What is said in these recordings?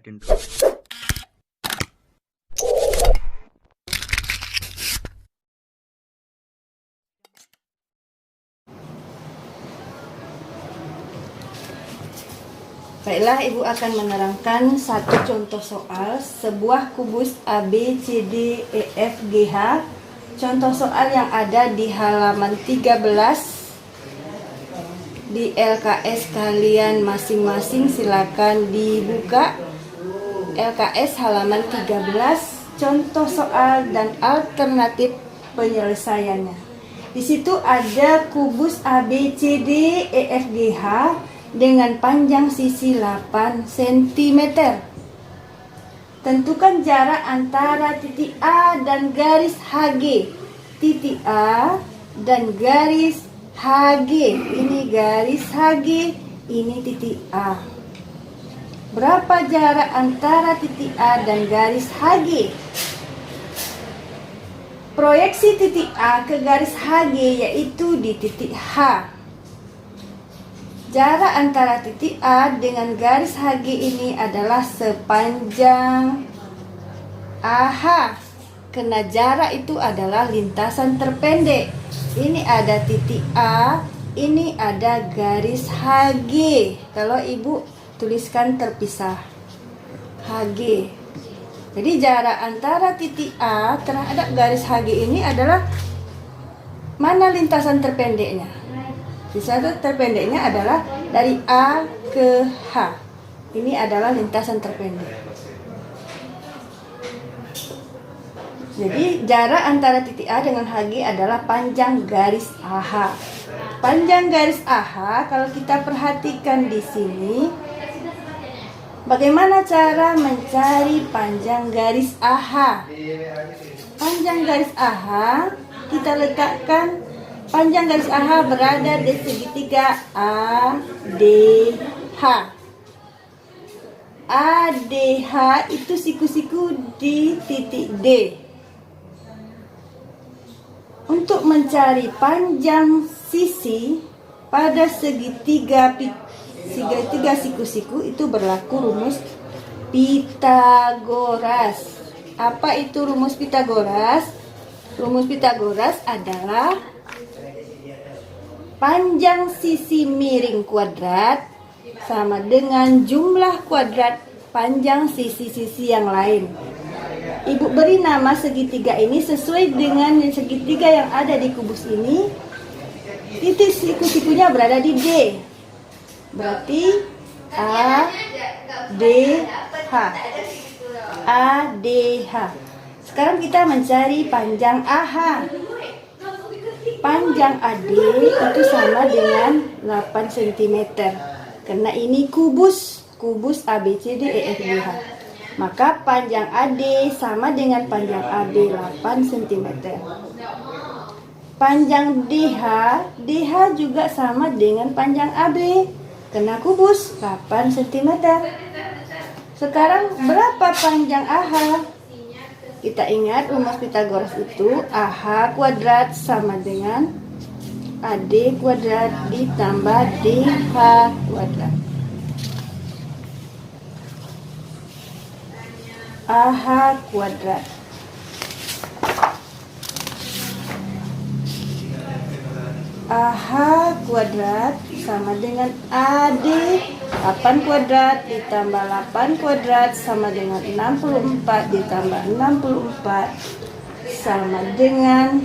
Aden dulu. Baiklah, Ibu akan menerangkan satu contoh soal sebuah kubus ABCD EFGH. Contoh soal yang ada di halaman 13 di LKS kalian masing-masing, silakan dibuka LKS halaman 13, contoh soal dan alternatif penyelesaiannya. Di situ ada kubus ABCD EFGH dengan panjang sisi 8 cm. Tentukan jarak antara titik A dan garis HG. Titik A dan garis HG. Ini garis HG, ini titik A. Berapa jarak antara titik A dan garis HG? Proyeksi titik A ke garis HG yaitu di titik H. Jarak antara titik A dengan garis HG ini adalah sepanjang AH. Karena jarak itu adalah lintasan terpendek. Ini ada titik A, ini ada garis HG. Kalau Ibu tuliskan terpisah HG. Jadi jarak antara titik A terhadap garis HG ini adalah mana lintasan terpendeknya? Lintasan terpendeknya adalah dari A ke H. Ini adalah lintasan terpendek. Jadi jarak antara titik A dengan HG adalah panjang garis AH. Panjang garis AH kalau kita perhatikan di sini, bagaimana cara mencari panjang garis AH? Panjang garis AH kita letakkan. Panjang garis AH berada di segitiga ADH. ADH itu siku-siku di titik D. Untuk mencari panjang sisi pada segitiga siku-siku itu berlaku rumus Pitagoras. Apa itu rumus Pitagoras? Rumus Pitagoras adalah panjang sisi miring kuadrat sama dengan jumlah kuadrat panjang sisi-sisi yang lain. Ibu beri nama segitiga ini sesuai dengan segitiga yang ada di kubus ini. Titik siku-sikunya berada di D. Berarti ADH. ADH. Sekarang kita mencari panjang AH. Panjang AD itu sama dengan 8 cm. Karena ini kubus ABCD EFGH. Maka panjang AD sama dengan panjang AB 8 cm. Panjang DH juga sama dengan panjang AB. Karena kubus 8 cm. Sekarang berapa panjang AH? Kita ingat rumus Pitagoras itu AH kuadrat sama dengan AD kuadrat ditambah DH kuadrat. AH kuadrat. AH kuadrat sama dengan AD 8 kuadrat ditambah 8 kuadrat sama dengan 64 ditambah 64 sama dengan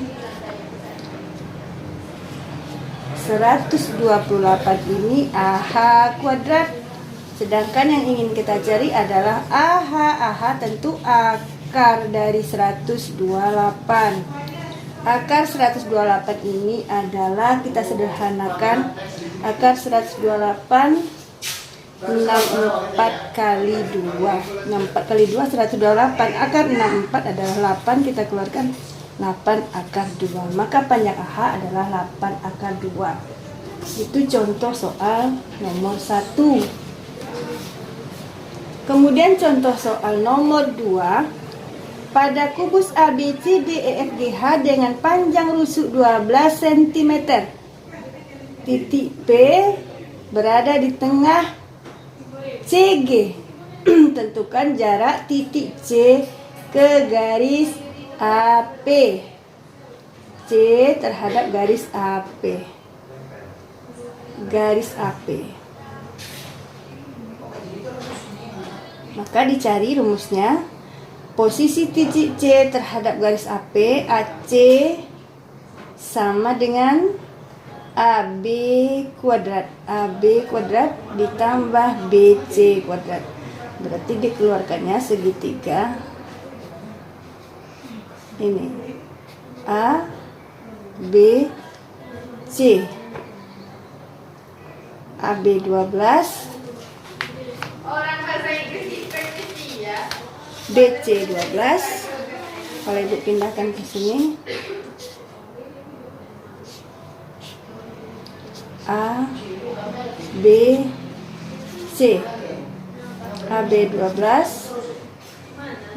128. Ini AH kuadrat. Sedangkan yang ingin kita cari adalah AH. AH tentu akar dari 128. Akar 128 ini adalah, kita sederhanakan, akar 128 64 kali 2. 64 kali 2 128. Akar 64 adalah 8, kita keluarkan 8 akar 2. Maka panjang AH adalah 8 akar 2. Itu contoh soal nomor 1. Kemudian contoh soal nomor 2. Pada kubus ABCD EFGH dengan panjang rusuk 12 cm. Titik P berada di tengah CG. Tentukan jarak titik C ke garis AP. C terhadap garis AP. Garis AP. Maka dicari rumusnya. Posisi titik C terhadap garis AP, AC sama dengan AB kuadrat. AB kuadrat ditambah BC kuadrat. Berarti dikeluarkannya segitiga ini. A, B, C. AB 12. Orang bahasa Inggris ya. BC 12. Kalau Ibu pindahkan ke sini. A, B, C. AB 12,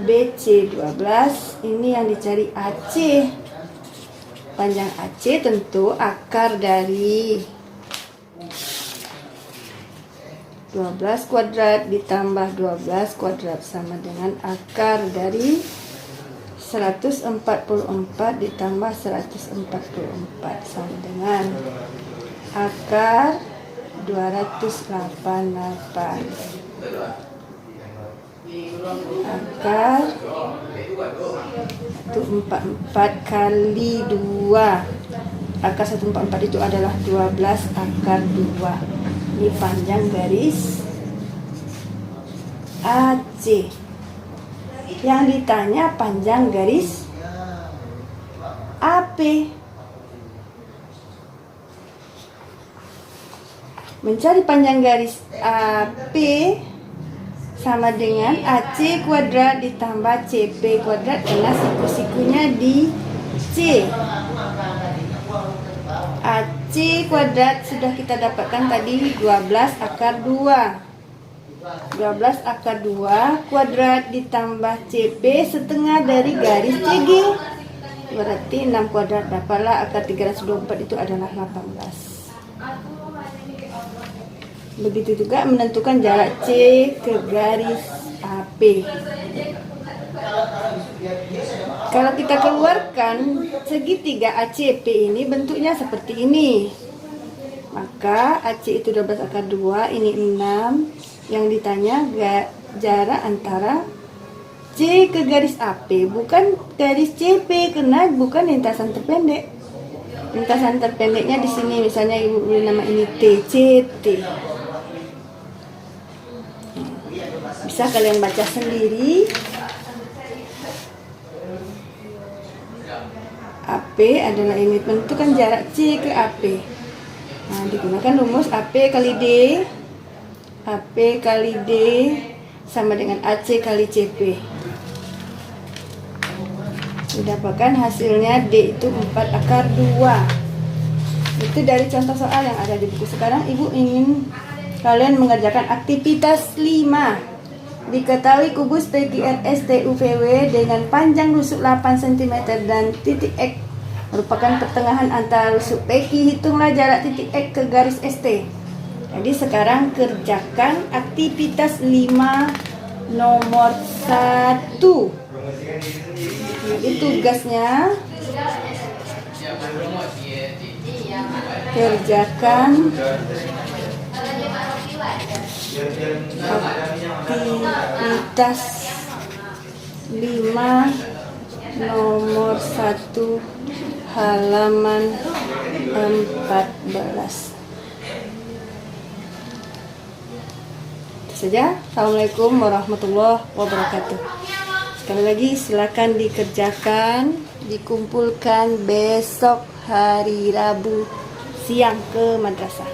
BC 12. Ini yang dicari AC. Panjang AC tentu akar dari 12 kuadrat ditambah 12 kuadrat sama dengan akar dari 144 ditambah 144 sama dengan akar 288. Akar itu 44 kali 2. Akar 144 itu adalah 12 akar 2. Ini panjang garis AC. Yang ditanya panjang garis AP. Mencari panjang garis AP sama dengan AC kuadrat ditambah CP kuadrat karena siku-sikunya di C. AC kuadrat sudah kita dapatkan tadi 12 akar 2. 12 akar 2 kuadrat ditambah CP setengah dari garis CG. Berarti 6 kuadrat. Dapatlah akar 324 itu adalah 18. Begitu juga menentukan jarak C ke garis AP. Kalau kita keluarkan segitiga ACP ini bentuknya seperti ini. Maka AC itu 12 akar 2, ini 6. Yang ditanya jarak antara C ke garis AP, bukan garis CP karena bukan lintasan terpendek. Lintasan terpendeknya di sini, misalnya Ibu beri nama ini TCT. Bisa kalian baca sendiri. AP adalah ini, tentukan jarak C ke AP. Nah, digunakan rumus AP kali D. AP kali D sama dengan AC kali CP. Didapatkan hasilnya D itu 4 akar 2. Itu dari contoh soal yang ada di buku. Sekarang Ibu ingin kalian mengerjakan aktivitas 5. Diketahui kubus PQRS TUVW dengan panjang rusuk 8 cm dan titik X merupakan pertengahan antara rusuk PQ. Hitunglah jarak titik X ke garis ST. Jadi sekarang kerjakan aktivitas 5 nomor 1. Jadi tugasnya kerjakan aktivitas 5 nomor 1 halaman 14. Itu saja. Assalamualaikum warahmatullahi wabarakatuh. Sekali lagi silakan dikerjakan, dikumpulkan besok hari Rabu siang ke madrasah.